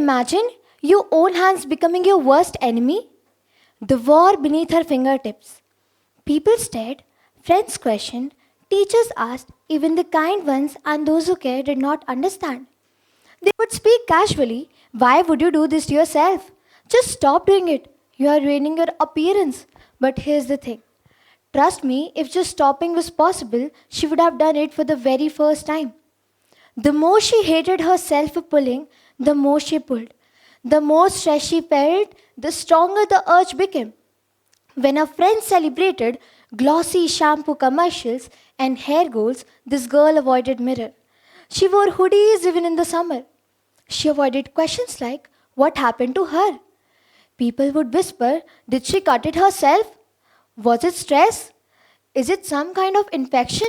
imagine your own hands becoming your worst enemy? The war beneath her fingertips. People stared, friends questioned, teachers asked, even the kind ones and those who cared did not understand. They would speak casually, why would you do this to yourself? Just stop doing it. You are ruining your appearance. But here's the thing. Trust me, if just stopping was possible, she would have done it for the very first time. The more she hated herself for pulling, the more she pulled. The more stress she felt, the stronger the urge became. When her friends celebrated glossy shampoo commercials and hair goals, this girl avoided mirror. She wore hoodies even in the summer. She avoided questions like, what happened to her? People would whisper, did she cut it herself? Was it stress? Is it some kind of infection?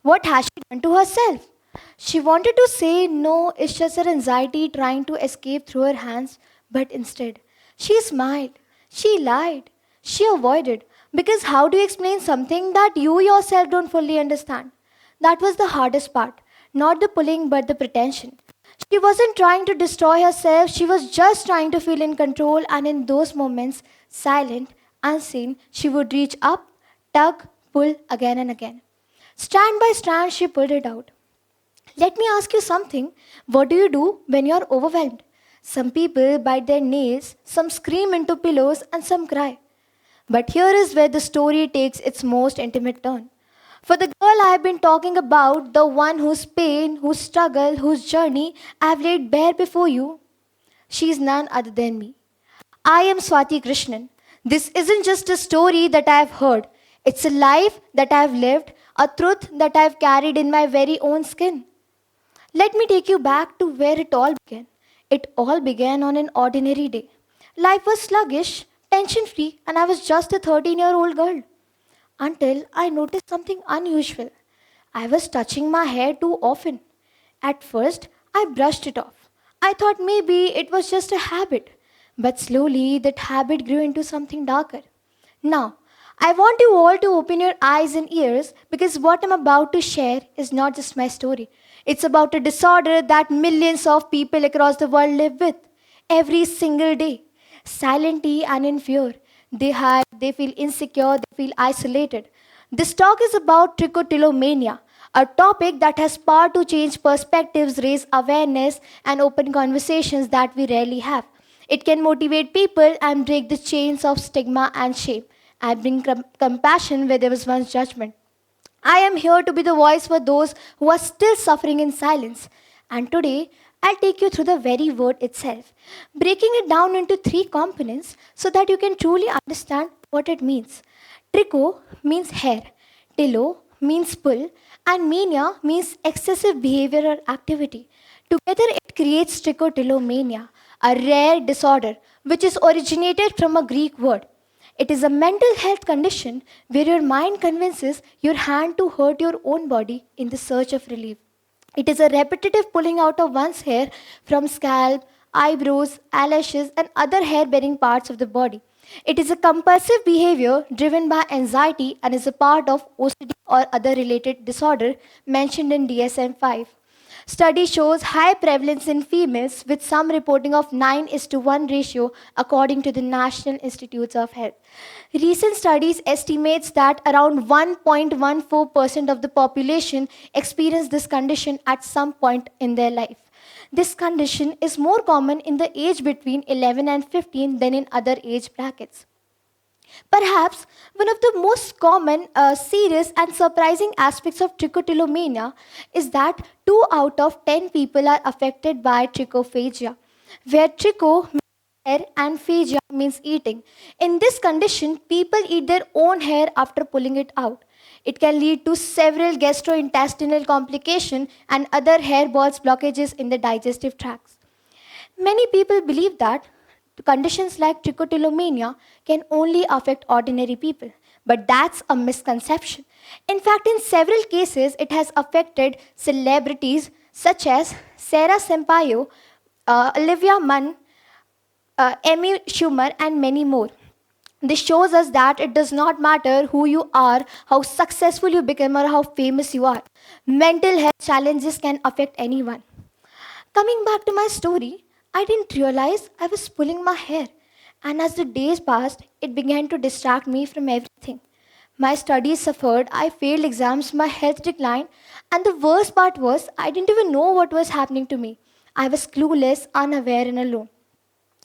What has she done to herself? She wanted to say no, it's just her anxiety trying to escape through her hands, but instead, she smiled, she lied, she avoided. Because how do you explain something that you yourself don't fully understand? That was the hardest part. Not the pulling, but the pretension. She wasn't trying to destroy herself, she was just trying to feel in control, and in those moments, silent, unseen, she would reach up, tug, pull again and again. Strand by strand, she pulled it out. Let me ask you something. What do you do when you're overwhelmed? Some people bite their nails, some scream into pillows, and some cry. But here is where the story takes its most intimate turn. For the girl I have been talking about, the one whose pain, whose struggle, whose journey I have laid bare before you, she is none other than me. I am Swati Krishnan. This isn't just a story that I have heard. It's a life that I have lived, a truth that I have carried in my very own skin. Let me take you back to where it all began. It all began on an ordinary day. Life was sluggish, tension free, and I was just a 13-year-old girl. Until I noticed something unusual. I was touching my hair too often. At first, I brushed it off. I thought maybe it was just a habit. But slowly, that habit grew into something darker. Now, I want you all to open your eyes and ears because what I'm about to share is not just my story. It's about a disorder that millions of people across the world live with every single day, silently and in fear. They hide, they feel insecure, they feel isolated. This talk is about trichotillomania, a topic that has power to change perspectives, raise awareness, and open conversations that we rarely have. It can motivate people and break the chains of stigma and shame and bring compassion where there was once judgment. I am here to be the voice for those who are still suffering in silence. And today, I'll take you through the very word itself, breaking it down into three components so that you can truly understand what it means. Tricho means hair, tilo means pull, and mania means excessive behavior or activity. Together, it creates trichotillomania, a rare disorder which is originated from a Greek word. It is a mental health condition where your mind convinces your hand to hurt your own body in the search of relief. It is a repetitive pulling out of one's hair from scalp, eyebrows, eyelashes, and other hair bearing parts of the body. It is a compulsive behavior driven by anxiety and is a part of OCD or other related disorder mentioned in DSM 5. Study shows high prevalence in females with some reporting of 9 is to 1 ratio according to the National Institutes of Health. Recent studies estimates that around 1.14% of the population experience this condition at some point in their life. This condition is more common in the age between 11 and 15 than in other age brackets. Perhaps one of the most common, serious, and surprising aspects of trichotillomania is that 2 out of 10 people are affected by trichophagia, where tricho means hair and phagia means eating. In this condition, people eat their own hair after pulling it out. It can lead to several gastrointestinal complications and other hair balls blockages in the digestive tracts. Many people believe that conditions like trichotillomania can only affect ordinary people, but that's a misconception. In fact, in several cases, it has affected celebrities such as Sarah Sampaio, Olivia Munn, Amy Schumer, and many more. This shows us that it does not matter who you are, how successful you become, or how famous you are. Mental health challenges can affect anyone. Coming back to my story, I didn't realize I was pulling my hair, and as the days passed, it began to distract me from everything. My studies suffered, I failed exams, my health declined, and the worst part was I didn't even know what was happening to me. I was clueless, unaware, and alone.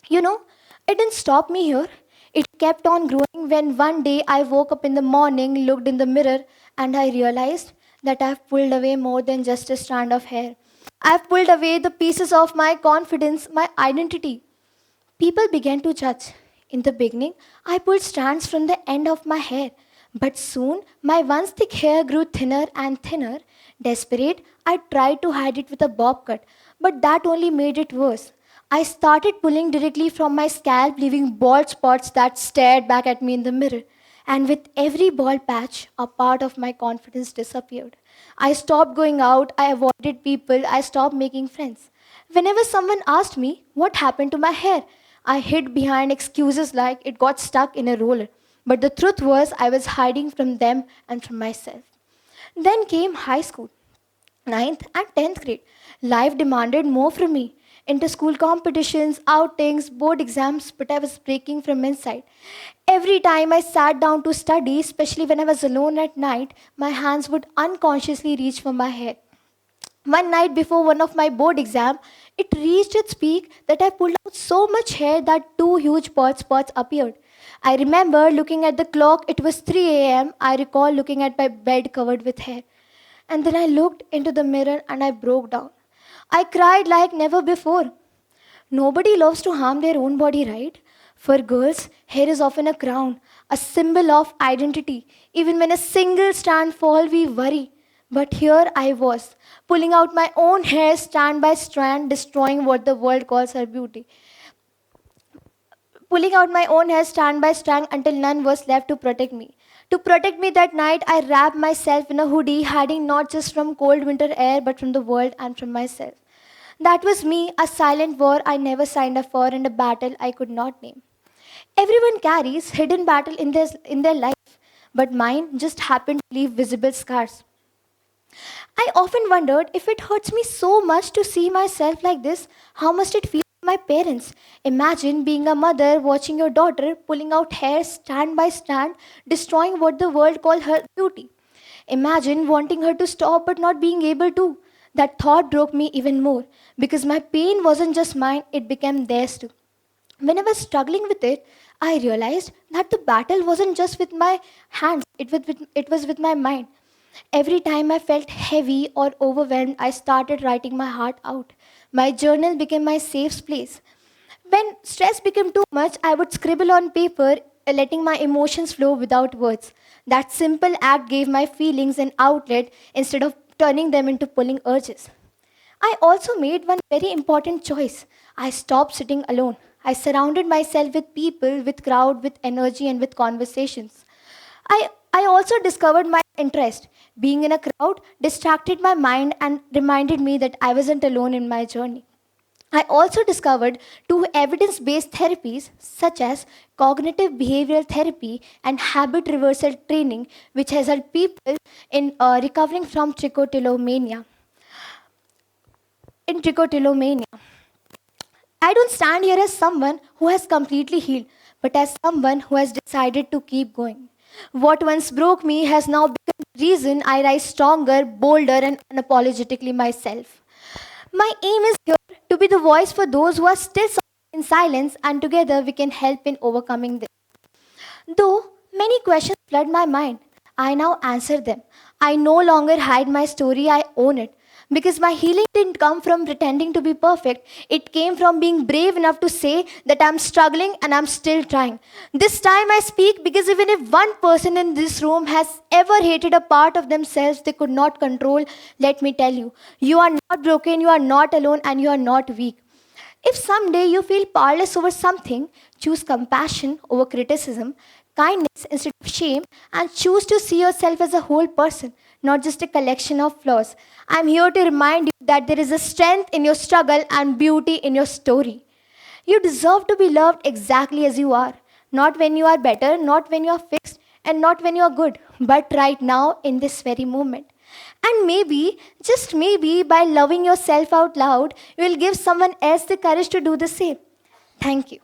You know, it didn't stop me here. It kept on growing when one day I woke up in the morning, looked in the mirror, and I realized that I've pulled away more than just a strand of hair. I've pulled away the pieces of my confidence, my identity. People began to judge. In the beginning, I pulled strands from the end of my hair, but soon my once thick hair grew thinner and thinner. Desperate, I tried to hide it with a bob cut, but that only made it worse. I started pulling directly from my scalp, leaving bald spots that stared back at me in the mirror. And with every bald patch, a part of my confidence disappeared. I stopped going out, I avoided people, I stopped making friends. Whenever someone asked me what happened to my hair, I hid behind excuses like it got stuck in a roller. But the truth was, I was hiding from them and from myself. Then came high school, ninth and 10th grade. Life demanded more from me. Inter-school competitions, outings, board exams, but I was breaking from inside. Every time I sat down to study, especially when I was alone at night, my hands would unconsciously reach for my hair. One night before one of my board exam, it reached its peak that I pulled out so much hair that two huge bald spots appeared. I remember looking at the clock, it was 3 a.m. I recall looking at my bed covered with hair. And then I looked into the mirror and I broke down. I cried like never before. Nobody loves to harm their own body, right? For girls, hair is often a crown, a symbol of identity. Even when a single strand falls, we worry. But here I was, pulling out my own hair strand by strand, destroying what the world calls her beauty. Pulling out my own hair strand by strand until none was left to protect me. To protect me that night, I wrapped myself in a hoodie, hiding not just from cold winter air, but from the world and from myself. That was me, a silent war I never signed up for and a battle I could not name. Everyone carries hidden battle in their life, but mine just happened to leave visible scars. I often wondered if it hurts me so much to see myself like this, how must it feel to my parents? Imagine being a mother watching your daughter pulling out hair strand by strand, destroying what the world called her beauty. Imagine wanting her to stop but not being able to. That thought broke me even more because my pain wasn't just mine, it became theirs too. When I was struggling with it, I realized that the battle wasn't just with my hands, it was with my mind. Every time I felt heavy or overwhelmed, I started writing my heart out. My journal became my safe place. When stress became too much, I would scribble on paper, letting my emotions flow without words. That simple act gave my feelings an outlet instead of turning them into pulling urges. I also made one very important choice. I stopped sitting alone. I surrounded myself with people, with crowd, with energy and with conversations. I also discovered my interest. Being in a crowd distracted my mind and reminded me that I wasn't alone in my journey. I also discovered two evidence based therapies such as cognitive behavioral therapy and habit reversal training, which has helped people in recovering from trichotillomania. In trichotillomania, I don't stand here as someone who has completely healed, but as someone who has decided to keep going. What once broke me has now become the reason I rise stronger, bolder, and unapologetically myself. My aim is here to be the voice for those who are still suffering in silence, and together we can help in overcoming this. Though many questions flood my mind, I now answer them. I no longer hide my story, I own it. Because my healing didn't come from pretending to be perfect, it came from being brave enough to say that I'm struggling and I'm still trying. This time I speak because even if one person in this room has ever hated a part of themselves they could not control, let me tell you, you are not broken, you are not alone, and you are not weak. If someday you feel powerless over something, choose compassion over criticism, kindness instead of shame, and choose to see yourself as a whole person, not just a collection of flaws. I'm here to remind you that there is a strength in your struggle and beauty in your story. You deserve to be loved exactly as you are. Not when you are better, not when you are fixed, and not when you are good, but right now in this very moment. And maybe, just maybe, by loving yourself out loud, you will give someone else the courage to do the same. Thank you.